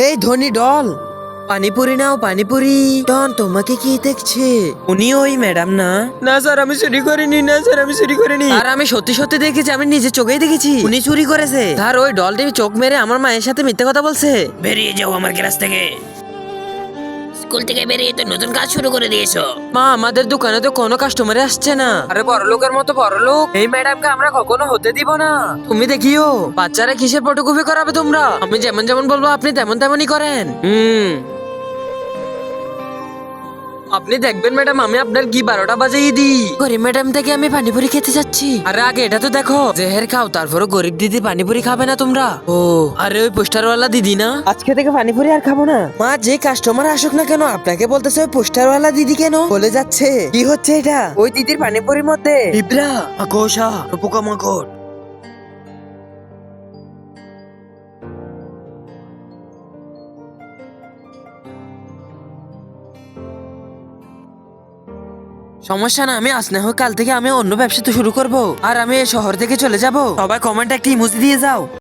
এই ধনী ডল, পানিপুরি নাও পানিপুরি। ডন তোমাকে কি দেখছে? উনি ওই ম্যাডাম না? না স্যার আমি চুরি করিনি, না স্যার আমি চুরি করিনি। আর আমি সত্যি সত্যি দেখেছি, আমি নিজে চোখেই দেখেছি উনি চুরি করেছে। আর ওই ডলটি চোখ মেরে আমার মায়ের সাথে মিথ্যে কথা বলছে। বেরিয়ে যাও আমার ক্লাস থেকে। স্কুল থেকে বেরিয়ে তো নতুন কাজ শুরু করে দিয়েছো। মা আমাদের দোকানে তো কোনো কাস্টমারে আসছে না। আরে বড় লোকের মতো বড় লোক এই ম্যাডামকে আমরা কখনো হতে দিব না। তুমি দেখিও বাচ্চারা কিসের ফটোকপি করাবে তোমরা। আমি যেমন যেমন বলবো আপনি তেমন তেমনই করেন। আপনি দেখবেন ম্যাডাম, আমি আপনার কি 12টা বাজিয়ে দিই। গরিব ম্যাডাম থেকে আমি পানিপুরি খেতে যাচ্ছি। আরে আগে এটা তো দেখো, জেহের খাও তারপরে গরিব দিদি পানিপুরি খাবে না তোমরা? ও আরে ওই পোস্টারওয়ালা দিদি না? আজকে থেকে পানিপুরি আর খাবো না। মা যে কাস্টমার আসুক না কেন আপনাকে বলতেছে ওই পোস্টারওয়ালা দিদি কেন বলে যাচ্ছে? কি হচ্ছে এটা? ওই দিদির পানিপুরির মধ্যে ইব্রা মাকড়সা পোকামাকড়। সমস্যা না, আমি আজ না হোক কাল থেকে আমি অন্য ব্যবসা তো শুরু করব। আর আমি এই শহর থেকে চলে যাব। সবাই কমেন্ট একটা ইমোজি দিয়ে যাও।